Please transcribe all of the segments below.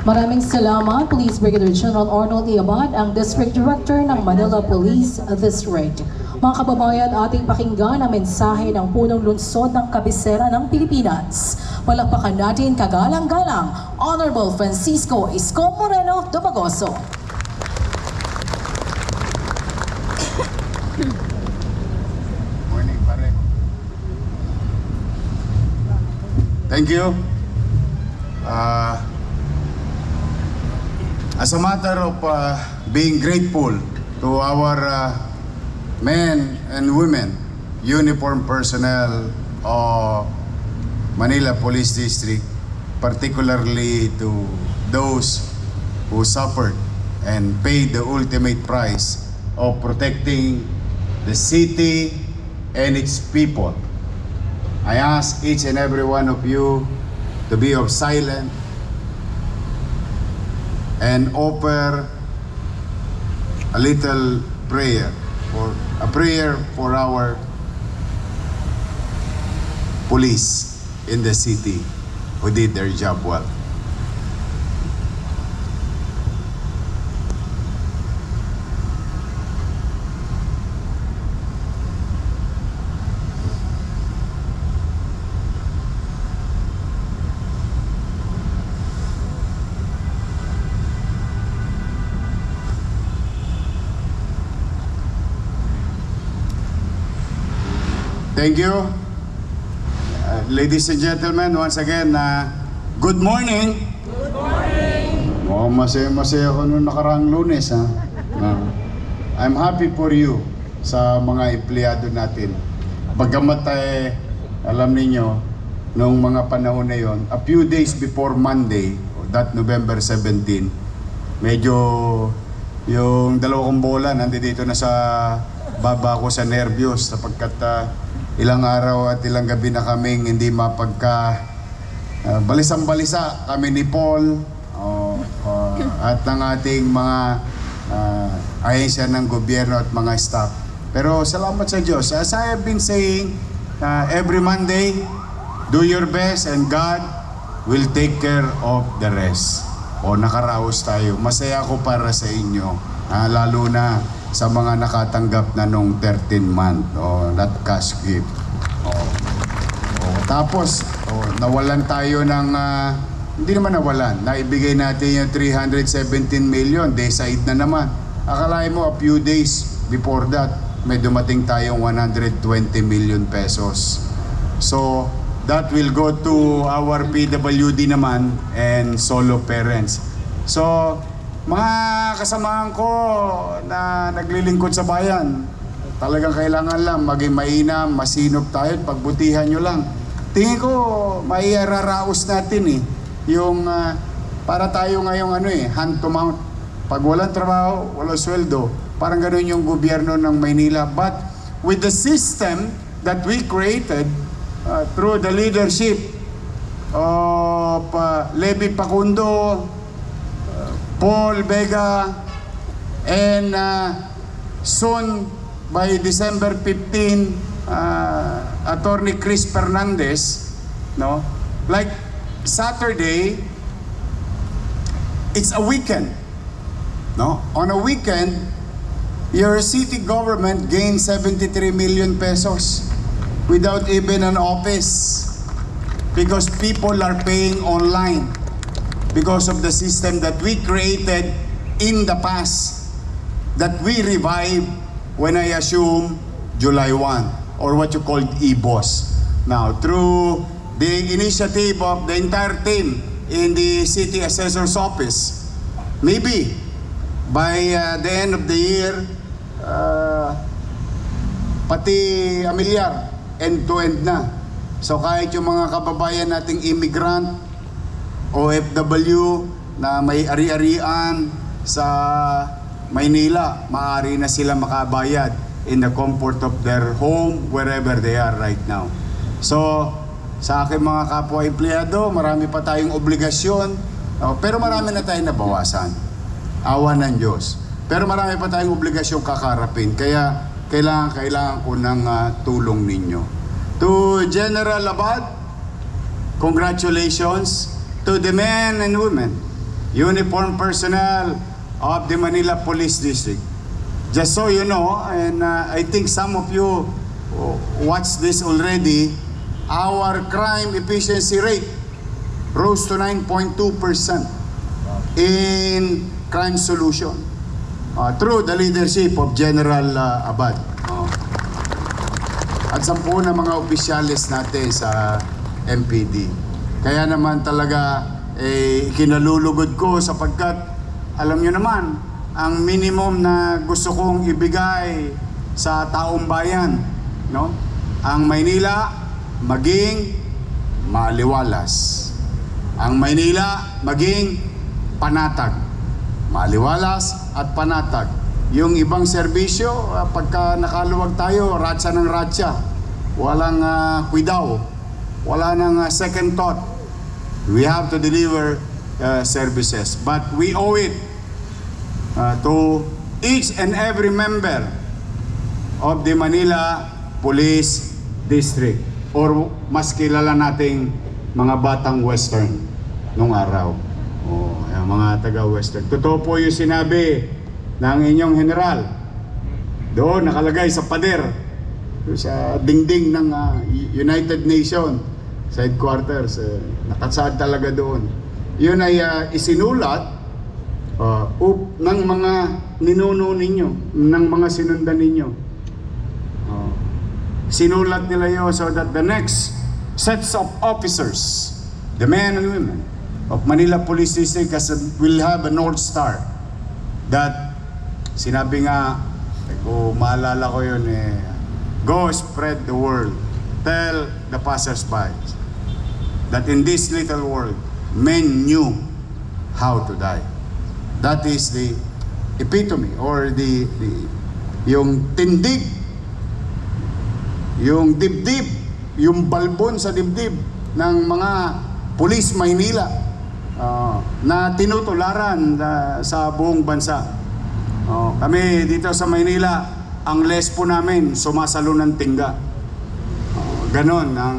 Maraming salamat, Police Brigadier General Arnold E. Abad, ang District Director ng Manila Police District. Mga kababayan, ating pakinggan ang mensahe ng punong lungsod ng kabisera ng Pilipinas. Palakpakan natin kagalang-galang, Honorable Francisco Isko Moreno Dumagoso. Morning, pare. Thank you. As a matter of being grateful to our men and women, uniformed personnel of Manila Police District, particularly to those who suffered and paid the ultimate price of protecting the city and its people. I ask each and every one of you to be of silent and offer a little prayer, for our police in the city who did their job well. Thank you. Ladies and gentlemen, once again, good morning. Good morning. Oh, masaya ako nung nakaraang Lunes, ha? I'm happy for you sa mga empleyado natin. Bagamat alam ninyo, nung mga panahon na yon, a few days before Monday, that November 17, medyo yung dalawang bola nandito na sa baba ko sa nervyos sapagkat ilang araw at ilang gabi na kaming hindi balisang-balisa kami ni Paul at ng ating mga ahensya ng gobyerno at mga staff. Pero salamat sa Diyos. As I have been saying, every Monday, do your best and God will take care of the rest. Nakaraos tayo. Masaya ako para sa inyo, lalo na sa mga nakatanggap na nung 13 month that cash gift. Tapos nawalan tayo ng hindi naman nawalan, naibigay natin yung 317 million, decide na naman. Akalain mo a few days before that may dumating tayong 120 million pesos. So that will go to our PWD naman and solo parents. So mga kasamahan ko na naglilingkod sa bayan, talagang kailangan lang maging mainam, masinop tayo at pagbutihan nyo lang. Tingin ko, mairaraos natin yung para tayo ngayong hand to mouth. Pag walang trabaho, walang sweldo. Parang ganoon yung gobyerno ng Maynila. But with the system that we created through the leadership of Levi Pacundo, Paul Vega, and soon by December 15, Attorney Chris Fernandez, like Saturday, it's a weekend. On a weekend, your city government gained 73 million pesos without even an office because people are paying online. Because of the system that we created in the past, that we revived when I assume July 1, or what you call EBOS. Now, through the initiative of the entire team in the City Assessor's Office, maybe by the end of the year, pati amilyar, end-to-end na. So kahit yung mga kababayan nating immigrant, OFW na may ari-arian sa Maynila, maaari na sila makabayad in the comfort of their home, wherever they are right now. So, sa aking mga kapwa-empleyado, marami pa tayong obligasyon, pero marami na tayong nabawasan. Awa ng Diyos. Pero marami pa tayong obligasyon kakarapin, kaya kailangan ko ng tulong ninyo. To General Abad, congratulations. To the men and women, uniformed personnel of the Manila Police District. Just so you know, and I think some of you watched this already, our crime efficiency rate rose to 9.2% in crime solution through the leadership of General Abad. At 10 na mga opisyalis natin sa MPD. Kaya naman talaga kinalulugod ko sapagkat alam nyo naman, ang minimum na gusto kong ibigay sa taong bayan, no? Ang Maynila maging maaliwalas. Ang Maynila maging panatag. Maaliwalas at panatag. Yung ibang serbisyo, pagka nakaluwag tayo, ratsa ng ratsa. Walang kuidaw. Wala nang second thought. We have to deliver services. But we owe it to each and every member of the Manila Police District, or mas kilala nating mga batang Western nung araw. Yung mga taga-Western. Totoo po yung sinabi ng inyong general. Doon nakalagay sa pader, sa dingding ng United Nations sa headquarters. Nakasaad talaga doon. Yun ay isinulat ng mga ninuno ninyo, ng mga sinundan ninyo. Sinulat nila yun so that the next sets of officers, the men and women of Manila Police District will have a North Star. That sinabi nga, kung maalala ko yun, go spread the word, tell the passers-by that in this little world, men knew how to die. That is the epitome or yung tindig, yung dibdib, yung balbon sa dibdib ng mga pulis Maynila na tinutularan sa buong bansa. Kami dito sa Maynila, ang lespo namin sumasalo ng tingga. Ganon ang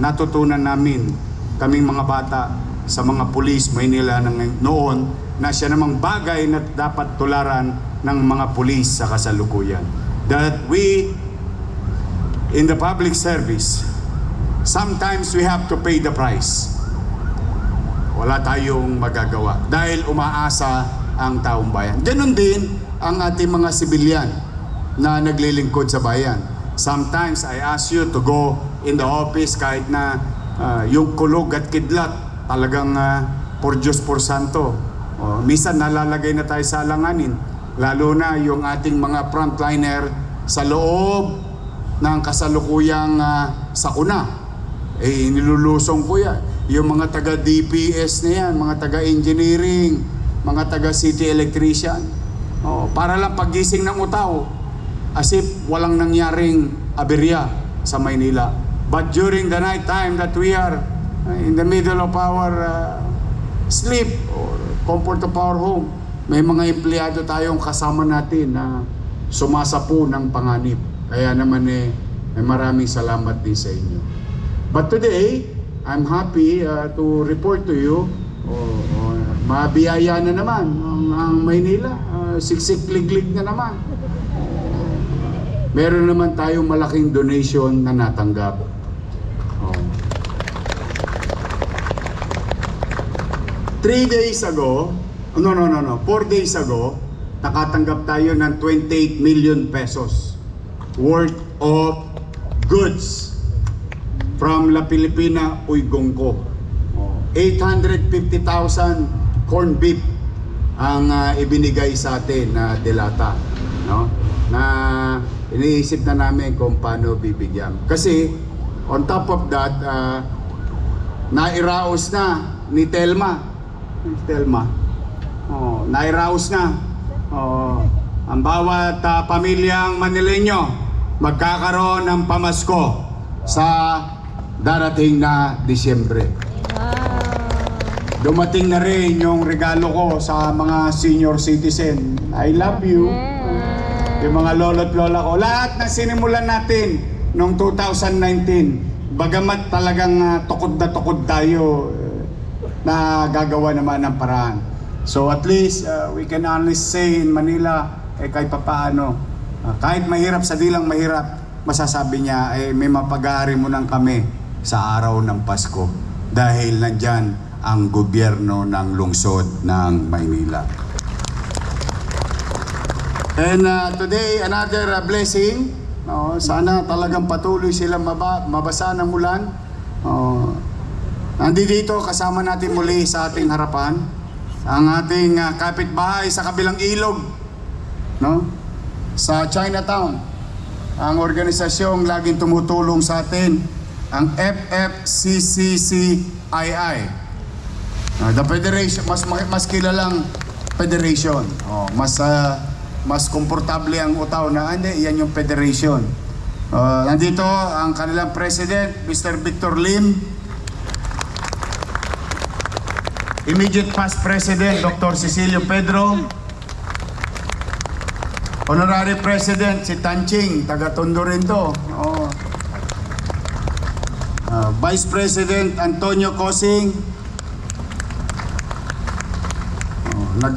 natutunan namin, kaming mga bata, sa mga pulis Maynila noon, na siya namang bagay na dapat tularan ng mga pulis sa kasalukuyan. That we, in the public service, sometimes we have to pay the price. Wala tayong magagawa dahil umaasa ang taong bayan. Ganon din ang ating mga sibilyan na naglilingkod sa bayan. Sometimes I ask you to go in the office kahit na yung kulog at kidlat talagang por Diyos por Santo. Minsan nalalagay na tayo sa alanganin, lalo na yung ating mga frontliner sa loob ng kasalukuyang sakuna. Nilulusong ko yan. Yung mga taga-DPS na yan, mga taga-engineering, mga taga-city electrician. Para lang paggising ng utaw, as if walang nangyaring aberya sa Maynila. But during the night time that we are in the middle of our sleep or comfort of our home, may mga empleyado tayong kasama natin na sumasapu ng panganib. Kaya naman may maraming salamat din sa inyo. But today, I'm happy to report to you, mabiyaya na naman ang Maynila, siksik-liglig na naman. Meron naman tayong malaking donation na natanggap. 4 days ago, nakatanggap tayo ng 28 million pesos worth of goods from La Filipina Uygongko. 850,000 corn beef ang ibinigay sa atin na delata, no? Na iniisip na namin kung paano bibigyan. Kasi on top of that, nairaos na ni Telma. Nairaos na. Ang bawat pamilyang Manileño magkakaroon ng pamasko sa darating na Disyembre. Dumating na rin yung regalo ko sa mga senior citizen. I love you. Yung mga lolo't lola ko. Lahat na sinimulan natin noong 2019. Bagamat talagang tukod na tukod tayo, na gagawa naman ng paraan. So at least we can honestly say in Manila, kahit papaano, kahit mahirap sa dilang mahirap, masasabi niya, may mapag-aari mo ng kami sa araw ng Pasko dahil nandyan ang gobyerno ng lungsod ng Maynila. And today, another blessing. Sana talagang patuloy silang mabasa ng ulan. Nandito kasama natin muli sa ating harapan ang ating kapitbahay sa kabilang ilog, no? Sa Chinatown, ang organisasyong laging tumutulong sa atin, ang FFCCCII. The Federation, mas kilalang federation. Mas komportable ang utaw na, hindi, yan yung federation. Nandito ang kanilang president, Mr. Victor Lim. Immediate past president, Dr. Cecilio Pedro. Honorary President, si Tanching, taga-Tondo rin to. Vice President Antonio Cosing.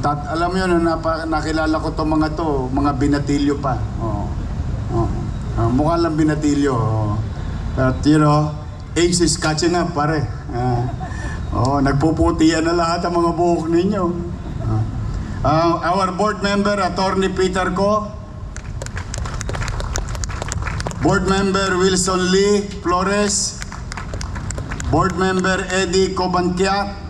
Alam mo yun, nakilala ko itong mga binatilyo pa. Mukha lang binatilyo. But you know, age is catching up, pare. Nagpuputian na lahat ang mga buhok ninyo. Our board member, Attorney Peter Co. Board member Wilson Lee Flores. Board member Eddie Cobantiat.